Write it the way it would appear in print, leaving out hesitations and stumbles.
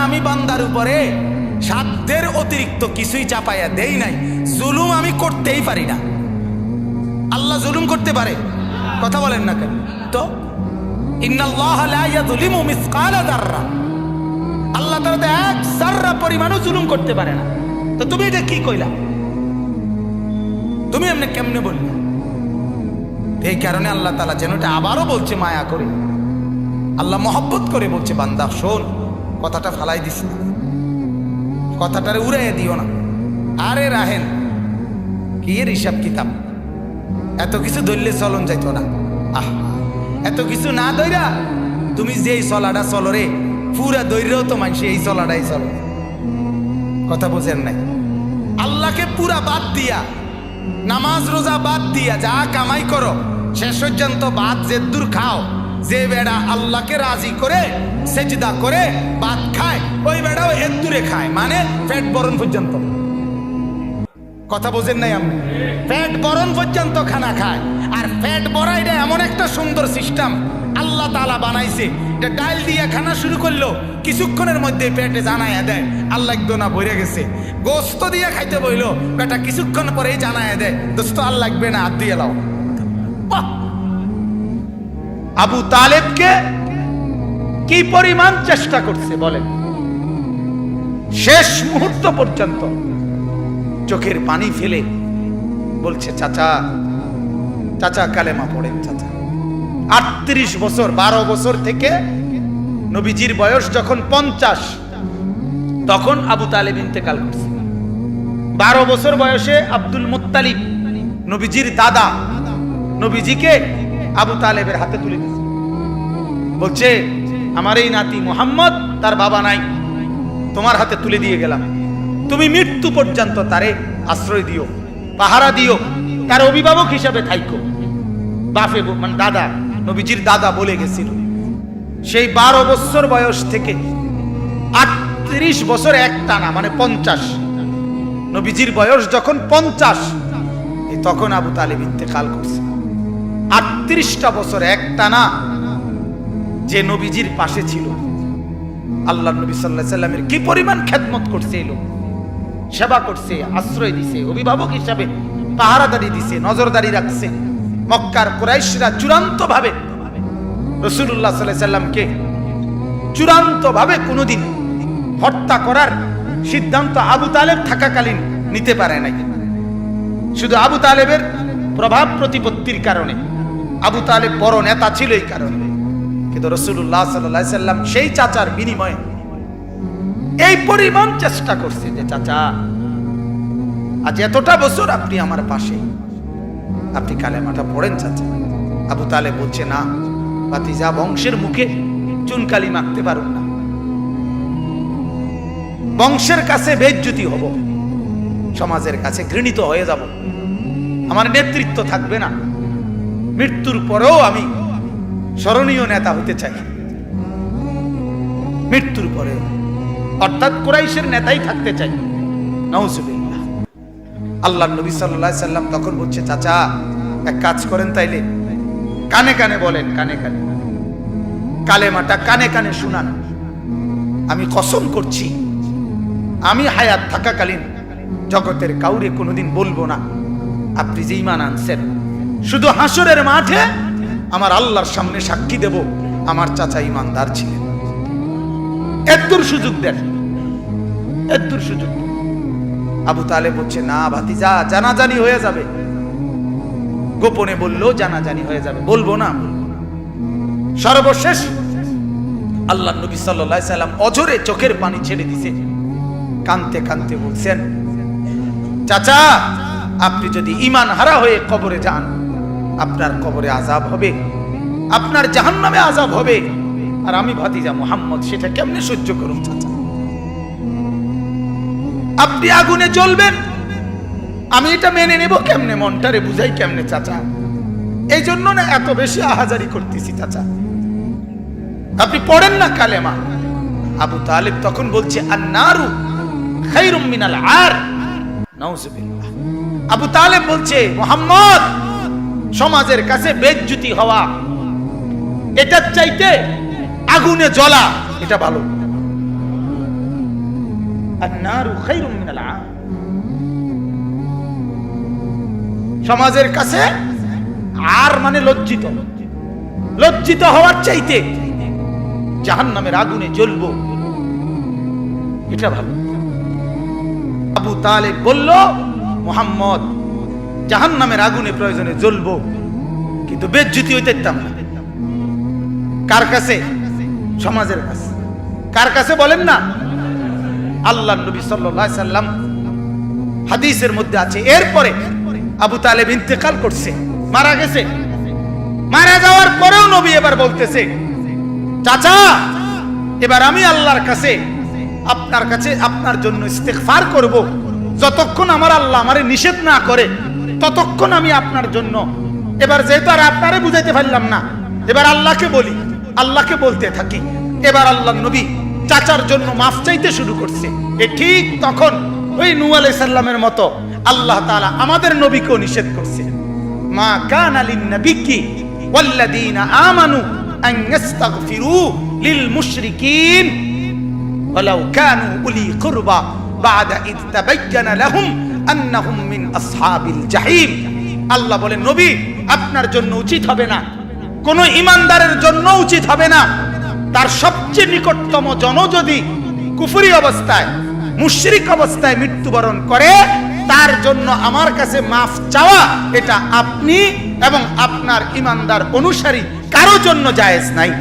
আমি বান্দার উপরে সাধ্যের অতিরিক্ত কিছুই চাপাইয়া দেই নাই, জুলুম আমি করতেই পারি না। আল্লাহ জুলুম করতে পারে? কথা বলেন না কেন? তো ইন্নাল্লাহা লা ইয়াযলিমু মিসকালা যাররা, আল্লাহ তাআলা এক যাররা পরিমাণও জুলুম করতে পারে না। তো তুমি এটা কি কইলা? তুমি এমনি কেমনে বললে? এই কারণে আল্লাহ তাআলা যেন এটা আবারও বলছে মায়া করে, আল্লাহ মহব্বত করে বলছে, বান্দা শোন, কথাটা ফালাই দিস না, কথাটারে উড়াইয়া দিও না। আরে রাহেন কি এর হিসাব কিতাব, এত কিছু ধরলে চলন যাইতো না। আহ, এত কিছু না ধইরা তুমি যেই চলাটা চলো রে, পুরা দৈর্যও তো মানুষ এই চলাটাই চলো। কথা বোঝেন নাই? আল্লাহকে পুরা বাদ দিয়া, নামাজ রোজা বাদ দিয়া যা কামাই করো, শেষ পর্যন্ত বাদ যে দূর খাও, যে বেড়া আল্লাহকে রাজি করে সেজদা করে ভাত খায়, ওই বেড়াও এর দূরে খায়, মানে পেট বরণ পর্যন্ত। কথা বোঝেন নাই? আপনি পেট বরণ পর্যন্ত খানা খায়। আর পেট ভরা এটা এমন একটা সুন্দর সিস্টেম আল্লাহ তাআলা বানাইছে, এটা ডাল দিয়ে খানা শুরু করলো, কিছুক্ষণের মধ্যে পেটে জানাইয়া দেয় আল্লাহ একদম ভরে গেছে। গোস্ত দিয়ে খাইতে বইলো, বেটা কিছুক্ষণ পরেই জানাইয়া দেয় দোস্ত আর লাগবে না, হাত দিয়ে লাও। আবু তালেবকে কি পরিমাণ চেষ্টা করছে বলেন, শেষ মুহূর্ত পর্যন্ত চোখের পানি ফেলে বলছে, চাচা চাচা কালেমা পড়েন চাচা। 38 বছর, 12 বছর থেকে নবীজির বয়স যখন 50, তখন আবু তালেব ইন্তেকাল করছে। 12 বছর বয়সে আব্দুল মুত্তালিব নবীজির দাদা নবীজিকে আবু তালেবের হাতে তুলে দিয়েছে, বলছে আমার এই নাতি মুহাম্মদ, তার বাবা নাই, তোমার হাতে তুলে দিয়ে গেলাম, তুমি মৃত্যু পর্যন্ত তারে আশ্রয় দিও, পাহারা দিও, তার অভিভাবক হিসাবে থাইকো। বাপে মানে দাদা, নবীজির দাদা বলে গেছিল। সেই 12 বছর বয়স থেকে 38 বছর এক টানা, মানে 50, নবীজির বয়স যখন 50, তখন আবু তালেব ইন্তেকাল করছে। 38টা বছর এক টানা যে নবীজির পাশে ছিল, আল্লাহ নবী সাল্লাল্লাহু আলাইহি সাল্লামের কি পরিমাণ খেদমত করছে, এই লোক সেবা করছে, আশ্রয় দিছে, অভিভাবক হিসাবে পাহারাদারি দিছে, নজরদারি রাখছে। মক্কার কুরাইশরা চূড়ান্ত ভাবে রাসূলুল্লাহ সাল্লাল্লাহু আলাইহি সাল্লামকে চূড়ান্ত ভাবে কোনোদিন হত্যা করার সিদ্ধান্ত আবু তালেব থাকাকালীন নিতে পারে নাই। শুধু আবু তালেবের প্রভাব প্রতিপত্তির কারণে, আবু তালেব বড় নেতা ছিল এই কারণে, কিন্তু রাসূলুল্লাহ সাল্লাল্লাহু আলাইহি সাল্লাম সেই চাচার বিনিময়ে এই পরিমাণ চেষ্টা করছে যে, চাচা আজ এতটা বছর আপনি আমার পাশে, আপনি কালেমাটা পড়েন চাচা। আবু তালেব বলছে, না ভাতিজা, বংশের মুখে চুনকালি মাখতে পারুন না, বংশের কাছে বেইজ্জতি হব, সমাজের কাছে ঘৃণিত হয়ে যাব, আমার নেতৃত্ব থাকবে না, মৃত্যুর পরেও আমি স্মরণীয় নেতা হতে চাই, মৃত্যুর পরে, অর্থাৎ কুরাইশের নেতাই থাকতে চাই। নাউজুবিল্লাহ। আল্লাহর নবী সাল্লাল্লাহু আলাইহি সাল্লাম তখন বলছে, চাচা এক কাজ করেন, তাইলে কানে কানে বলেন, কানে কানে কালেমাটা কানে কানে শুনান, আমি কসম করছি আমি হায়াত থাকাকালীন জগতের কাউরে কোনোদিন বলবো না আপনি যে ঈমান আনছেন, শুধু হাসরের মাঠে আমার আল্লাহর সামনে সাক্ষী দেব আমার চাচা ঈমানদার ছিলেন। এতদূর সুযোগ দেন, এতদূর সুযোগ। আবু তালেব বলছে, না ভাতিজা, জানাজানি হয়ে যাবে, গোপনে বললেও জানাজানি হয়ে যাবে, বলবো না। সর্বশেষ আল্লাহ নবী সাল্লাল্লাহু আলাইহি সাল্লাম অঝরে চোখের পানি ছেড়ে দিছে, কাঁদতে কাঁদতে বলছেন, চাচা আপনি যদি ঈমান হারা হয়ে কবরে যান, আপনার কবরে আযাব হবে, আপনার জাহান্নামে আযাব হবে, আর আমি ভাতিজা মুহাম্মদ সেটা কেমনে সহ্য করুম চাচা? আপনি আগুনে জ্বলবেন, আমি এটা মেনে নেব কেমনে, মনটারে বুঝাই কেমনে চাচা? এই জন্য না এত বেশি আহাজারি করতেছি চাচা, আপনি পড়েন না কালেমা। আবু তালেব তখন বলছে, আন-নারু খায়রুম মিনাল আর। নাউজুবিল্লাহ। আবু তালেব বলছে, মুহাম্মদ, সমাজের কাছে বেইজ্জতি হওয়া এটার চাইতে আগুনে জ্বলা এটা ভালো। আন-নারু খায়রুম মিনাল আম। সমাজের কাছে আর মানে লজ্জিত, লজ্জিত হওয়ার চাইতে জাহান্নামের আগুনে জ্বলবো এটা ভালো। আবু তালেব বলল, মুহাম্মদ জাহান্নামের আগুনে প্রয়োজনে জ্বলবো, কিন্তু বেজ্জতি হইতে দিতাম না। কার কাছে? সমাজের কাছে। কার কাছে বলেন না? আল্লাহর নবী সাল্লাল্লাহু আলাইহি সাল্লাম হাদিসের মধ্যে আছে, এরপরে আবু তালেব ইন্তেকাল করছে, মারা গেছে। মারা যাওয়ার পরেও নবী এবার বলতেছে, চাচা এবার আমি আল্লাহর কাছে আপনার কাছে আপনার জন্য ইস্তেগফার করব, যতক্ষণ আমার আল্লাহ আমারে নিষেধ না করে ততক্ষণ আমি আপনার জন্য। এবার যেহেতু আর আপনারে বুঝাইতে পারলাম না, এবার আল্লাহকে বলি, আল্লাহকে বলতে থাকি। এবার আল্লাহর নবী চাচার জন্য মাফ চাইতে শুরু করছে। এ ঠিক তখন ওই নূহ আলাইহিস সালামের মতো আল্লাহ তাআলা আমাদের নবীকেও নিষেধ করছে, মা কানা লিন নাবিয়্যি ওয়াল্লাযীনা আমানু আন ইস্তাগফিরু লিল মুশরিকিন ওয়ালাউ কানু উলি কুরবা বা'দা ইয তাবায়্যানা লাহুম আন্নাহুম মিন আসহাবিল জাহিম। আল্লাহ বলেন, নবী আপনার জন্য উচিত হবে না, কোন ঈমানদারের জন্য উচিত হবে না, তার সবচেয়ে নিকটতম জন যদি কুফরি অবস্থায় মুশরিক অবস্থায় মৃত্যুবরণ করে, তার জন্য আমার কাছে মাফ চাওয়া এটা আপনি এবং আপনার ঈমানদার অনুসারী কারো জন্য জায়েজ নাই।